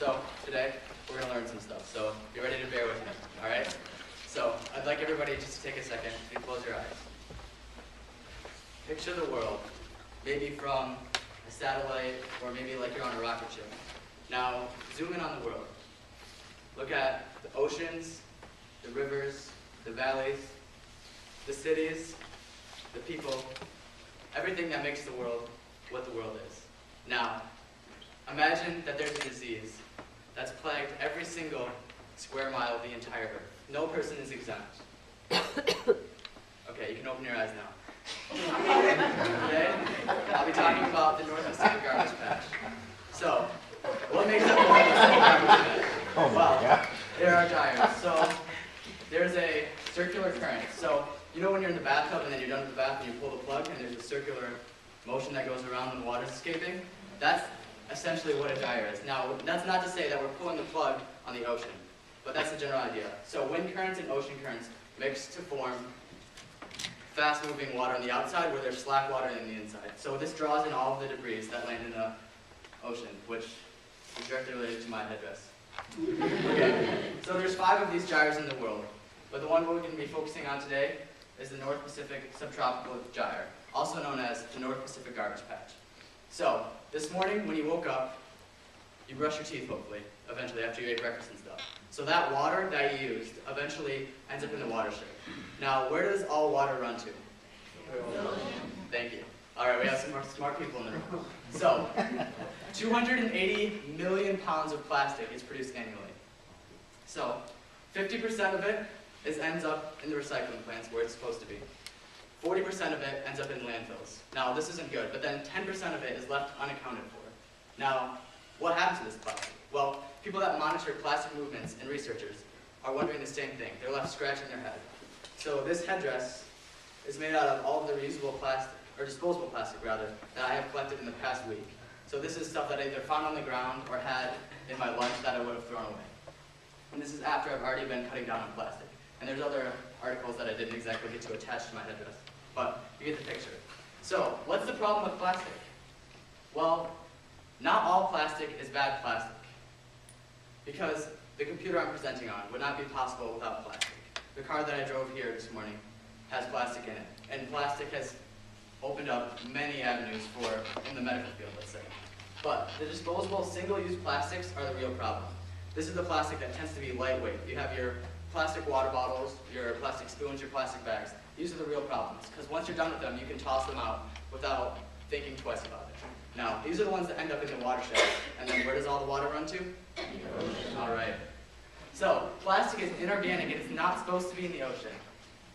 So today we're going to learn some stuff. So be ready to bear with me, all right? So I'd like everybody just to take a second and close your eyes. Picture the world, maybe from a satellite or maybe like you're on a rocket ship. Now zoom in on the world. Look at the oceans, the rivers, the valleys, the cities, the people, everything that makes the world what the world is. Now, imagine that there's a disease that's plagued every single square mile of the entire Earth. No person is exempt. Okay, you can open your eyes now. Today, I'll be talking about the North Pacific Garbage Patch. So, what makes up the North Pacific Garbage Patch? Well, there are gyres. So, there's a circular current. So, you know when you're in the bathtub and then you're done with the bath and you pull the plug and there's a circular motion that goes around when the water's escaping? That's essentially what a gyre is. Now, that's not to say that we're pulling the plug on the ocean, but that's the general idea. So wind currents and ocean currents mix to form fast-moving water on the outside where there's slack water in the inside. So this draws in all of the debris that land in the ocean, which is directly related to my headdress. Okay, so there's 5 of these gyres in the world, but the one we're going to be focusing on today is the North Pacific Subtropical Gyre, also known as the North Pacific Garbage Patch. So, this morning when you woke up, you brushed your teeth hopefully, eventually after you ate breakfast and stuff. So that water that you used eventually ends up in the watershed. Now, where does all water run to? Thank you. Alright, we have some more smart people in the room. So, 280 million pounds of plastic is produced annually. So, 50% of it ends up in the recycling plants where it's supposed to be. 40% of it ends up in landfills. Now, this isn't good, but then 10% of it is left unaccounted for. Now, what happens to this plastic? Well, people that monitor plastic movements and researchers are wondering the same thing. They're left scratching their head. So this headdress is made out of all of the reusable plastic, or disposable plastic rather, that I have collected in the past week. So this is stuff that I either found on the ground or had in my lunch that I would have thrown away. And this is after I've already been cutting down on plastic. And there's other articles that I didn't exactly get to attach to my headdress. But you get the picture. So, what's the problem with plastic? Well, not all plastic is bad plastic. Because the computer I'm presenting on would not be possible without plastic. The car that I drove here this morning has plastic in it. And plastic has opened up many avenues in the medical field, let's say. But the disposable single-use plastics are the real problem. This is the plastic that tends to be lightweight. You have your plastic water bottles, your plastic spoons, your plastic bags. These are the real problems, because once you're done with them, you can toss them out without thinking twice about it. Now, these are the ones that end up in the watershed, and then where does all the water run to? All right. So, plastic is inorganic, and it's not supposed to be in the ocean.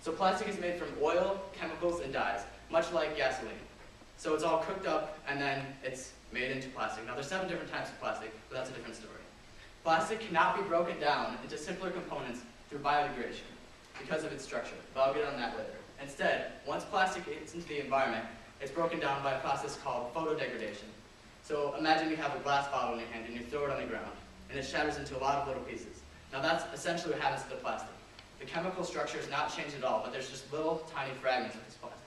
So plastic is made from oil, chemicals, and dyes, much like gasoline. So it's all cooked up, and then it's made into plastic. Now, there's 7 different types of plastic, but that's a different story. Plastic cannot be broken down into simpler components through biodegradation because of its structure, but I'll get on that later. Instead, once plastic gets into the environment, it's broken down by a process called photodegradation. So imagine you have a glass bottle in your hand and you throw it on the ground, and it shatters into a lot of little pieces. Now that's essentially what happens to the plastic. The chemical structure is not changed at all, but there's just little tiny fragments of this plastic.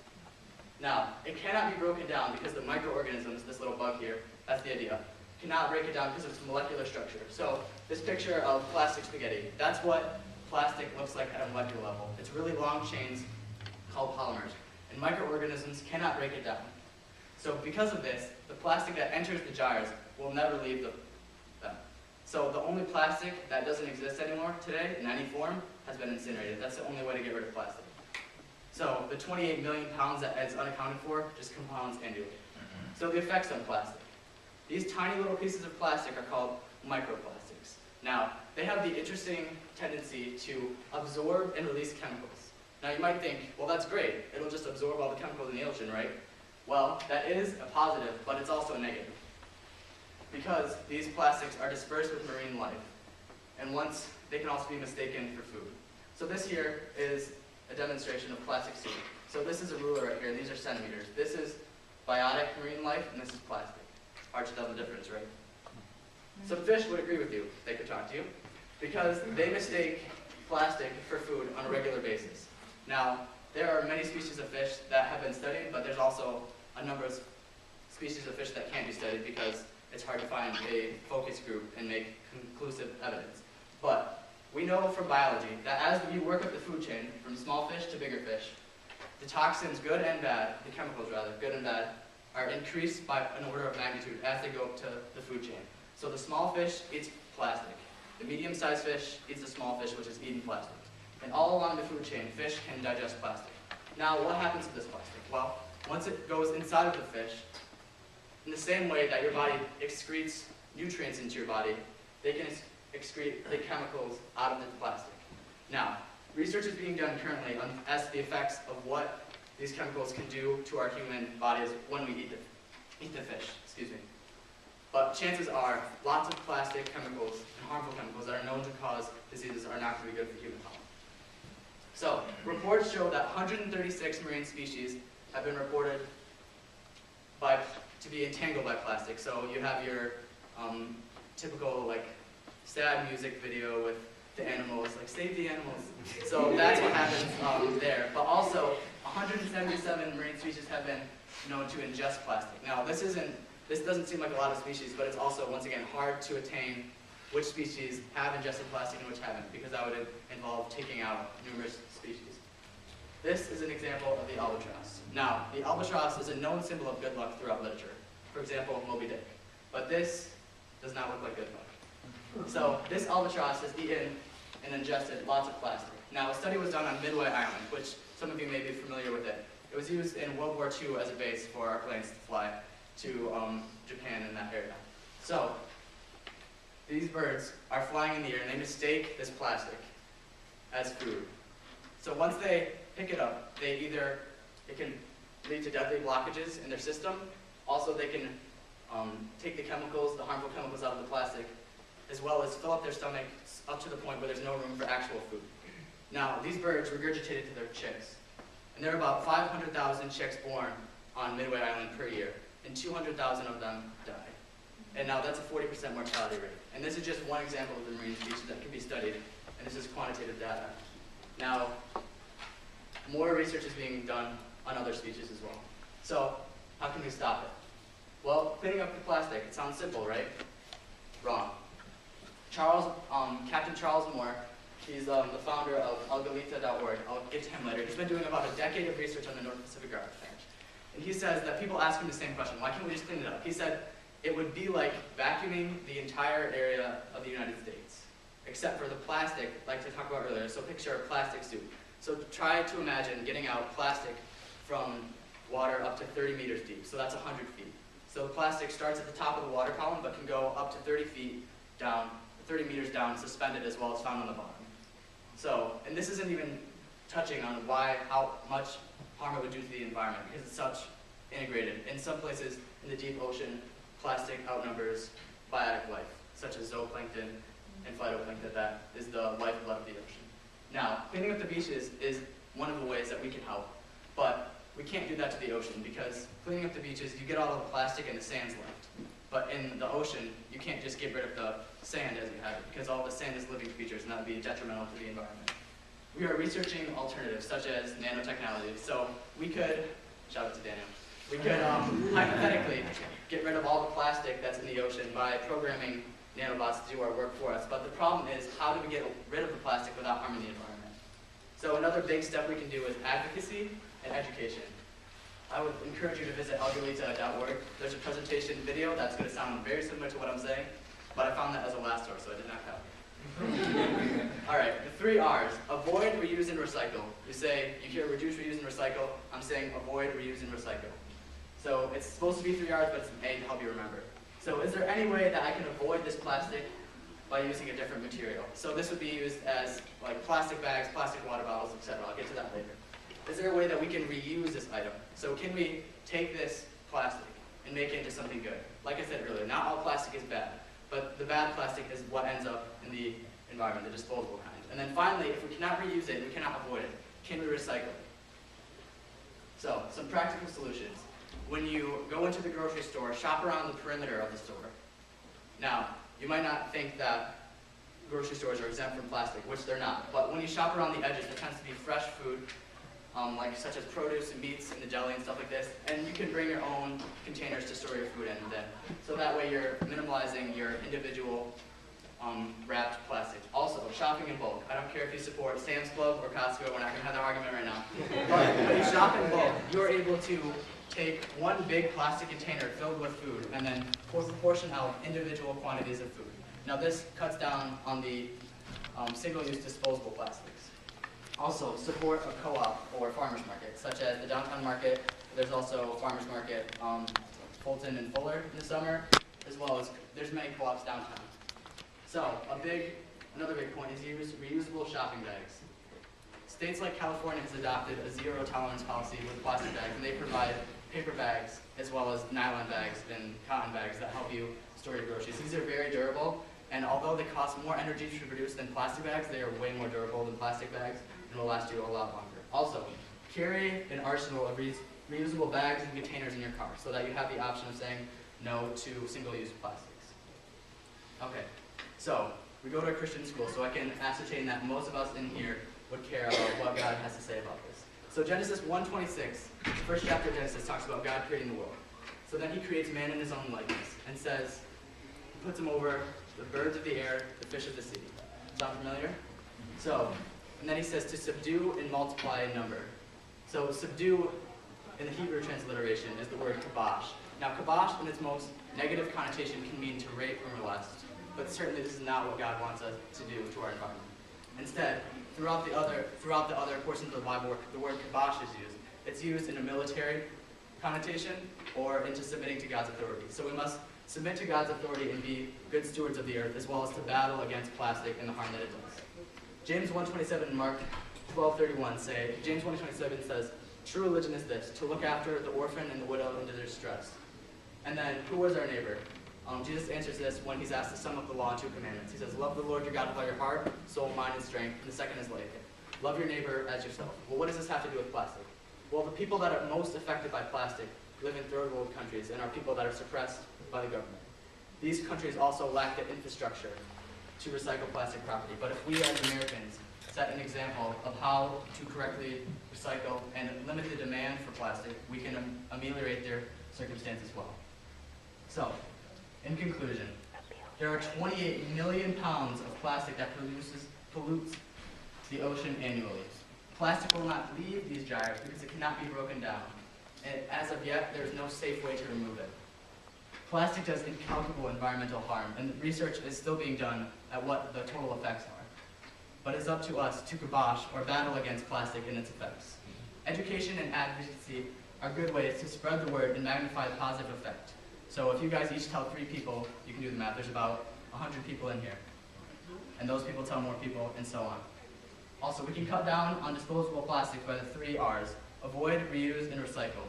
Now, it cannot be broken down because the microorganisms, this little bug here, that's the idea, cannot break it down because of its molecular structure. So this picture of plastic spaghetti, that's what plastic looks like at a molecular level. It's really long chains called polymers, and microorganisms cannot break it down. So because of this, the plastic that enters the gyres will never leave them. So the only plastic that doesn't exist anymore today in any form has been incinerated. That's the only way to get rid of plastic. So the 28 million pounds that is unaccounted for just compounds annually. So the effects on plastic. These tiny little pieces of plastic are called microplastics. Now, they have the interesting tendency to absorb and release chemicals. Now you might think, well that's great, it'll just absorb all the chemicals in the ocean, right? Well, that is a positive, but it's also a negative. Because these plastics are dispersed with marine life, and once they can also be mistaken for food. So this here is a demonstration of plastic soup. So this is a ruler right here, and these are centimeters. This is biotic marine life, and this is plastic. Hard to tell the difference, right? Some fish would agree with you. They could talk to you. Because they mistake plastic for food on a regular basis. Now, there are many species of fish that have been studied, but there's also a number of species of fish that can't be studied because it's hard to find a focus group and make conclusive evidence. But we know from biology that as we work up the food chain, from small fish to bigger fish, the toxins, good and bad, the chemicals rather, good and bad, are increased by an order of magnitude as they go up to the food chain. So the small fish eats plastic. The medium-sized fish eats the small fish, which is eating plastic. And all along the food chain, fish can digest plastic. Now, what happens to this plastic? Well, once it goes inside of the fish, in the same way that your body excretes nutrients into your body, they can excrete the chemicals out of the plastic. Now, research is being done currently as to the effects of what these chemicals can do to our human bodies when we eat the fish. But chances are, lots of plastic chemicals and harmful chemicals that are known to cause diseases are not going to be good for human health. So, reports show that 136 marine species have been reported to be entangled by plastic. So you have your typical sad music video with the animals, save the animals. So that's what happens there. But also, 177 marine species have been known to ingest plastic. Now, this doesn't seem like a lot of species, but it's also, once again, hard to attain which species have ingested plastic and which haven't, because that would involve taking out numerous species. This is an example of the albatross. Now, the albatross is a known symbol of good luck throughout literature. For example, Moby Dick. But this does not look like good luck. So this albatross has eaten and ingested lots of plastic. Now, a study was done on Midway Island, which some of you may be familiar with it. It was used in World War II as a base for our planes to fly to Japan in that area. So these birds are flying in the air and they mistake this plastic as food. So once they pick it up, it can lead to deadly blockages in their system. Also, they can take the chemicals, the harmful chemicals out of the plastic, as well as fill up their stomach up to the point where there's no room for actual food. Now, these birds regurgitated to their chicks. And there are about 500,000 chicks born on Midway Island per year, and 200,000 of them die. And now that's a 40% mortality rate. And this is just one example of the marine species that can be studied, and this is quantitative data. Now, more research is being done on other species as well. So, how can we stop it? Well, cleaning up the plastic, it sounds simple, right? Wrong. Captain Charles Moore, he's the founder of Algalita.org. I'll get to him later. He's been doing about a decade of research on the North Pacific garbage patch. And he says that people ask him the same question, why can't we just clean it up? He said, it would be like vacuuming the entire area of the United States, except for the plastic, like I talked about earlier. So picture a plastic suit. So try to imagine getting out plastic from water up to 30 meters deep. So that's 100 feet. So the plastic starts at the top of the water column, but can go up to 30 feet down, 30 meters down, suspended as well as found on the bottom. So, and this isn't even touching on how much harm it would do to the environment, because it's such integrated. In some places in the deep ocean, plastic outnumbers biotic life, such as zooplankton and phytoplankton. That is the lifeblood of the ocean. Now, cleaning up the beaches is one of the ways that we can help, but we can't do that to the ocean, because cleaning up the beaches, you get all of the plastic and the sand's left. But in the ocean, you can't just get rid of the sand as you have it, because all the sand is living creatures, and that would be detrimental to the environment. We are researching alternatives, such as nanotechnology. So we could, shout out to Daniel, we could hypothetically get rid of all the plastic that's in the ocean by programming nanobots to do our work for us. But the problem is, how do we get rid of the plastic without harming the environment? So another big step we can do is advocacy and education. I would encourage you to visit algalita.org. There's a presentation video that's going to sound very similar to what I'm saying, but I found that as a last source, so I did not copy. All right, the 3 R's. Avoid, reuse, and recycle. You hear reduce, reuse, and recycle. I'm saying avoid, reuse, and recycle. So it's supposed to be 3 R's, but it's an A to help you remember. So is there any way that I can avoid this plastic by using a different material? So this would be used as plastic bags, plastic water bottles, etc. I'll get to that later. Is there a way that we can reuse this item? So can we take this plastic and make it into something good? Like I said earlier, not all plastic is bad, but the bad plastic is what ends up in the environment, the disposable kind. And then finally, if we cannot reuse it and we cannot avoid it, can we recycle it? So, some practical solutions. When you go into the grocery store, shop around the perimeter of the store. Now, you might not think that grocery stores are exempt from plastic, which they're not. But when you shop around the edges, there tends to be fresh food like such as produce and meats and the jelly and stuff like this. And you can bring your own containers to store your food in then. So that way you're minimalizing your individual wrapped plastic. Also, shopping in bulk. I don't care if you support Sam's Club or Costco, we're not going to have that argument right now. But when you shop in bulk, you're able to take one big plastic container filled with food and then proportion out individual quantities of food. Now this cuts down on the single-use disposable plastics. Also, support a co-op or farmer's market, such as the downtown market. There's also a farmer's market, Fulton and Fuller in the summer, as well as there's many co-ops downtown. So, another big point is use reusable shopping bags. States like California has adopted a zero tolerance policy with plastic bags, and they provide paper bags as well as nylon bags and cotton bags that help you store your groceries. These are very durable, and although they cost more energy to produce than plastic bags, they are way more durable than plastic bags and will last you a lot longer. Also, carry an arsenal of reusable bags and containers in your car so that you have the option of saying no to single-use plastics. Okay. So, we go to a Christian school, so I can ascertain that most of us in here would care about what God has to say about this. So Genesis 1:26, the first chapter of Genesis, talks about God creating the world. So then he creates man in his own likeness, and says, he puts him over the birds of the air, the fish of the sea. Sound familiar? So, and then he says to subdue and multiply in number. So subdue, in the Hebrew transliteration, is the word kabosh. Now kabosh, in its most negative connotation, can mean to rape or molest. But certainly this is not what God wants us to do to our environment. Instead, throughout the other portions of the Bible where the word kabosh is used, it's used in a military connotation or into submitting to God's authority. So we must submit to God's authority and be good stewards of the earth, as well as to battle against plastic and the harm that it does. James 1:27 and Mark 12:31 say, James 1:27 says, true religion is this, to look after the orphan and the widow in their distress. And then, who is our neighbor? Jesus answers this when he's asked to sum up the law in 2 commandments. He says, love the Lord your God with all your heart, soul, mind, and strength. And the second is like it. Love your neighbor as yourself. Well, what does this have to do with plastic? Well, the people that are most affected by plastic live in third world countries and are people that are suppressed by the government. These countries also lack the infrastructure to recycle plastic properly. But if we as Americans set an example of how to correctly recycle and limit the demand for plastic, we can ameliorate their circumstances well. So, in conclusion, there are 28 million pounds of plastic that pollutes the ocean annually. Plastic will not leave these gyres because it cannot be broken down. And as of yet, there is no safe way to remove it. Plastic does incalculable environmental harm, and research is still being done at what the total effects are. But it's up to us to kibosh or battle against plastic and its effects. Education and advocacy are good ways to spread the word and magnify the positive effect. So if you guys each tell 3 people, you can do the math, there's about 100 people in here. And those people tell more people, and so on. Also, we can cut down on disposable plastics by the 3 R's: avoid, reuse, and recycle.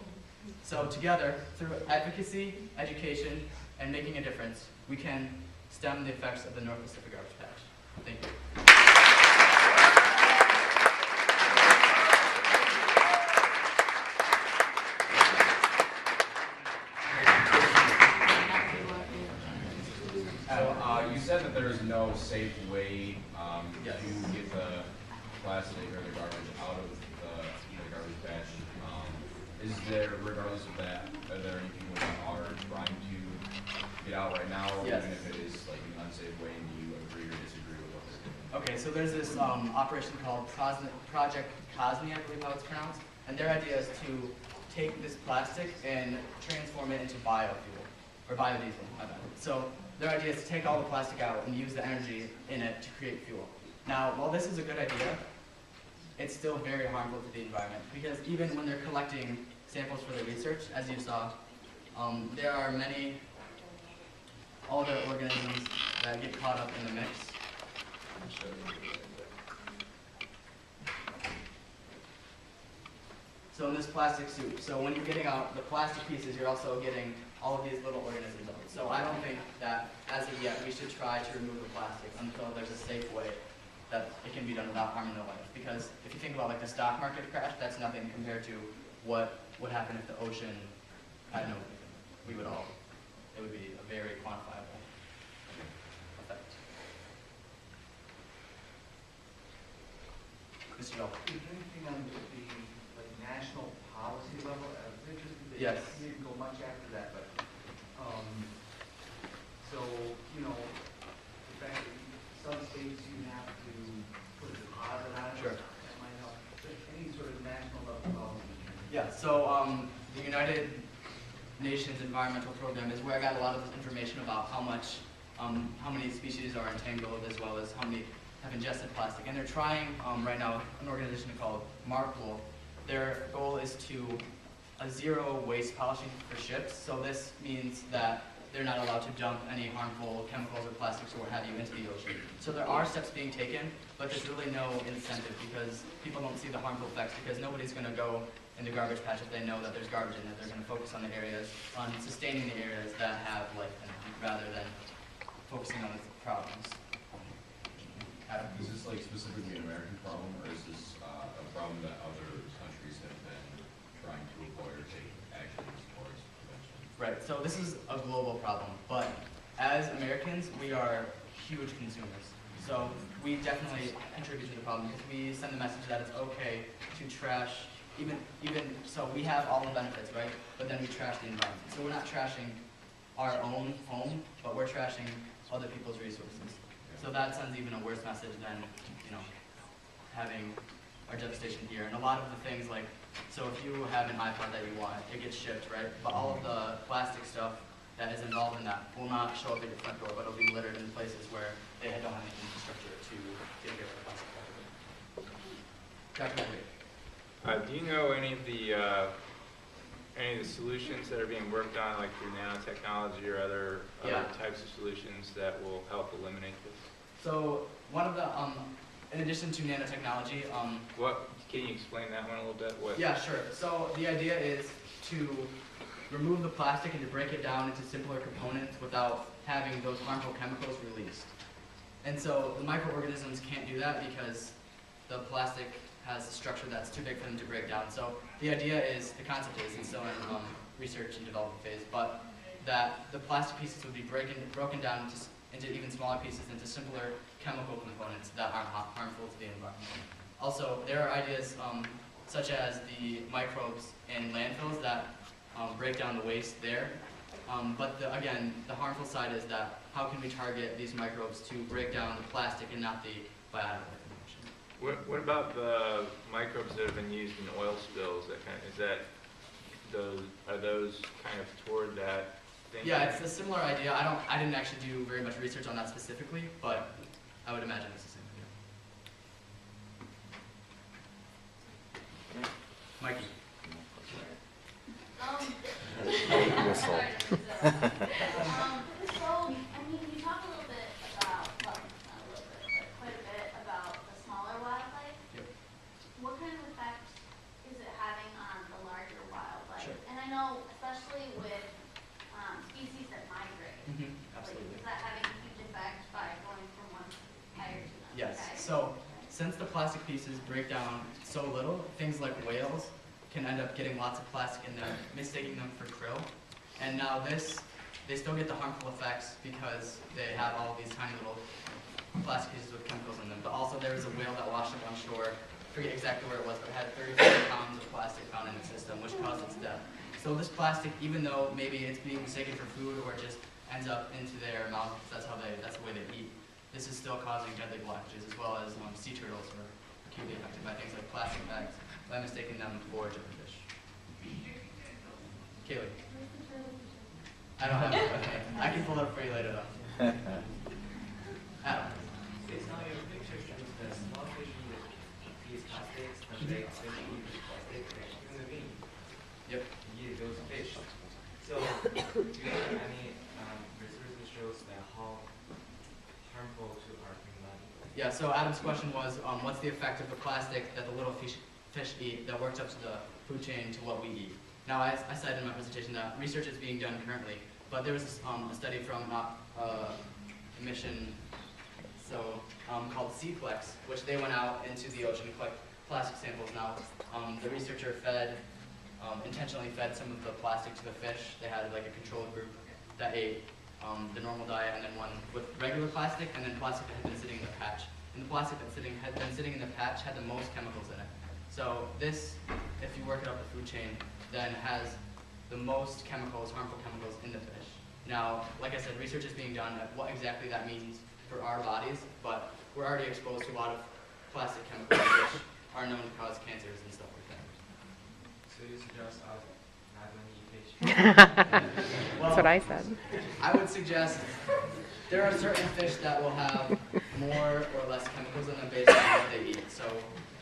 So together, through advocacy, education, and making a difference, we can stem the effects of the North Pacific Garbage Patch. Thank you. You said that there is no safe way Yes. to get the plastic or the garbage out of the garbage patch. Is there, regardless of that, are there any people that are trying to get out right now, Yes. even if it is like an unsafe way, and do you agree or disagree with what they're doing? Okay, so there's this operation called Project COSME, I believe how it's pronounced, and their idea is to take this plastic and transform it into biofuel, or biodiesel, my bad. So their idea is to take all the plastic out and use the energy in it to create fuel. Now, while this is a good idea, it's still very harmful to the environment, because even when they're collecting samples for their research, as you saw, there are many other organisms that get caught up in the mix. So in this plastic soup, so when you're getting out the plastic pieces, you're also getting all of these little organisms out. So I don't think that, as of yet, we should try to remove the plastic until there's a safe way that it can be done without harming the life. Because if you think about like the stock market crash, that's nothing compared to what would happen if the ocean had no, it would be a very quantifiable effect. Mr. Bell. Is there anything on the national policy level? I was interested that Yes. you didn't go much after that, but, so, you know, the fact that some states you have to put a deposit on it. Sure. That might help. But any sort of national level policy. Yeah, so the United Nations Environmental Program is where I got a lot of this information about how many species are entangled, as well as how many have ingested plastic. And they're trying right now, an organization called MARPOL. Their goal is to a zero waste policy for ships. So this means that they're not allowed to dump any harmful chemicals or plastics or what have you into the ocean. So there are steps being taken, but there's really no incentive because people don't see the harmful effects, because nobody's going to go in the garbage patch if they know that there's garbage in it. They're going to focus on the areas, on sustaining the areas that have life in it, rather than focusing on the problems. Adam? Is this like specifically an American problem, or is this a problem that other countries have been trying to avoid or take actions towards prevention? Right, so this is a global problem, but as Americans, we are huge consumers. So we definitely contribute to the problem because we send the message that it's okay to trash, even so we have all the benefits, right? But then we trash the environment. So we're not trashing our own home, but we're trashing other people's resources. So that sends even a worse message than, you know, having our devastation here. And a lot of the things like, so if you have an iPod that you want, it gets shipped, right? But all of the plastic stuff that is involved in that will not show up at your front door, but it'll be littered in places where they don't have any infrastructure to take care of the plastic. Dr. McVeigh. Do you know any of the solutions that are being worked on, like through nanotechnology or other types of solutions that will help eliminate this? So one of the, in addition to nanotechnology, What can you explain that one a little bit? What? yeah, sure. So the idea is to remove the plastic and to break it down into simpler components without having those harmful chemicals released. And so the microorganisms can't do that because the plastic has a structure that's too big for them to break down. So the idea is, the concept is, it's still in research and development phase, but that the plastic pieces would be broken down into even smaller pieces, into simpler chemical components that aren't harmful to the environment. Also, there are ideas such as the microbes in landfills that break down the waste there. But again, the harmful side is that how can we target these microbes to break down the plastic and not the biodegradable? What about the microbes that have been used in oil spills? Are those kind of toward that thing? Yeah, it's a similar idea. I didn't actually do very much research on that specifically, but I would imagine it's the same idea. Mikey. Whistle. So, I mean, you talk a little bit about, well, not a little bit, but quite a bit about the smaller wildlife. Yep. What kind of effect is it having on the larger wildlife? Sure. And I know, especially with species that migrate, Absolutely. is that having a huge effect by going from one higher to another? Yes. Okay. So since the plastic pieces break down so little, things like whales can end up getting lots of plastic in them, mistaking them for krill. And now they still get the harmful effects because they have all of these tiny little plastic pieces with chemicals in them. But also there was a whale that washed up on shore, I forget exactly where it was, but it had 35 pounds of plastic found in its system, which caused its death. So this plastic, even though maybe it's being mistaken for food or just ends up into their mouth because that's the way they eat, this is still causing deadly blockages, as well as sea turtles are acutely affected by things like plastic bags by mistaking them for jellyfish. Kaylee. I don't have it, but I can pull it up for you later though. Adam. Based on your picture, shows the small fish that eat these plastics, but they essentially eat the plastic in the vein. Yep. Eat those fish. So, do you have any research that shows that how harmful to our human? Yeah, so Adam's question was, what's the effect of the plastic that the little fish eat that works up to the food chain to what we eat? Now, I said in my presentation that research is being done currently, but there was a study from a mission called Seaflex, which they went out into the ocean to collect plastic samples. Now, the researcher intentionally fed some of the plastic to the fish. They had like a control group that ate the normal diet, and then one with regular plastic, and then plastic that had been sitting in the patch. And the plastic that had been sitting in the patch had the most chemicals in it. So this, if you work it up the food chain, then has the most chemicals, harmful chemicals in the fish. Now, like I said, research is being done at what exactly that means for our bodies, but we're already exposed to a lot of plastic chemicals which are known to cause cancers and stuff like that. So you suggest not many fish? That's what I said. I would suggest there are certain fish that will have more or less chemicals in them based on what they eat. So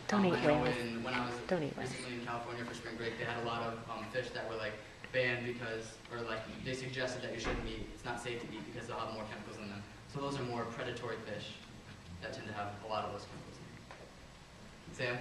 Don't eat I know whales. when I was Don't eat whales. recently in California for spring break, they had a lot of fish that were like banned because, or like they suggested that you shouldn't eat. It's not safe to eat because they'll have more chemicals in them. So those are more predatory fish that tend to have a lot of those chemicals in them. Sam?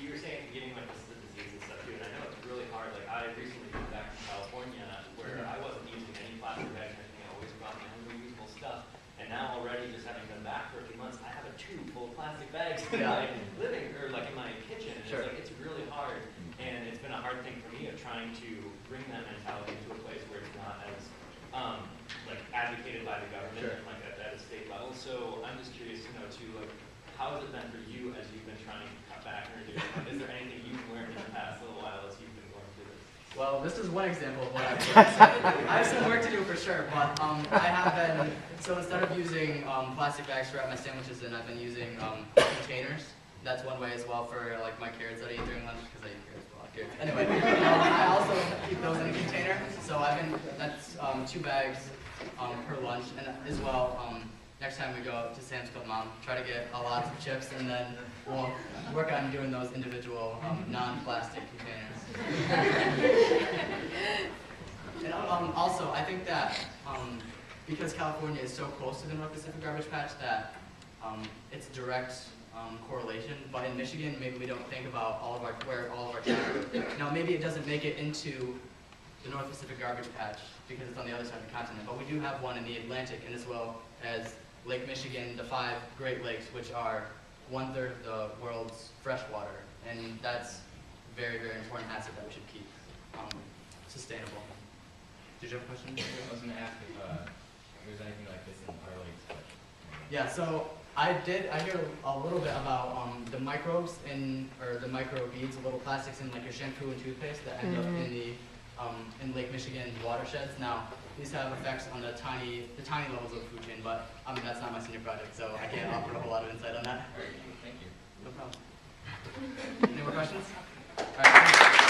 You were saying at the beginning like the disease and stuff too, and I know it's really hard. Like I recently moved back from California where I wasn't using any plastic bags or anything. I always brought my own reusable stuff. And now already just having been back for a few months, I have a tube full of plastic bags in my living or like in my kitchen. And Sure. it's like it's really hard. And it's been a hard thing for me of trying to bring that mentality to a place where it's not as like advocated by the government Sure. and like at a state level. So I'm just curious to know too, like how has it been for you as you've been trying to cut back or do? Like, is there anything you've learned in the past little while as you've been going through this? Well, this is one example of what I've done. I have some work to do for sure, but I have been, so instead of using plastic bags to wrap my sandwiches in, I've been using containers. That's one way as well for like my carrots that I eat during lunch, because I eat carrots a lot. Carrots. Anyway, I also keep those in a container, so that's 2 bags per lunch, and as well, next time we go to Sam's Club, Mom, try to get a lot of chips, and then we'll work on doing those individual non-plastic containers. And also, I think that because California is so close to the North Pacific Garbage Patch that it's direct correlation. But in Michigan, maybe we don't think about where all of our trash goes. Now, maybe it doesn't make it into the North Pacific Garbage Patch because it's on the other side of the continent. But we do have one in the Atlantic, and as well as Lake Michigan, the 5 Great Lakes, which are 1/3 of the world's fresh water, and that's a very, very important asset that we should keep sustainable. Did you have a question? I was going to ask if there's anything like this in our lakes. But Yeah, so I hear a little bit about the microbes or the microbeads, the little plastics in like your shampoo and toothpaste that end up in the in Lake Michigan watersheds. Now, these have effects on the tiny levels of the food chain, but that's not my senior project, so I can't offer a whole lot of insight on that. all right, thank you. No problem. Any more questions? All right.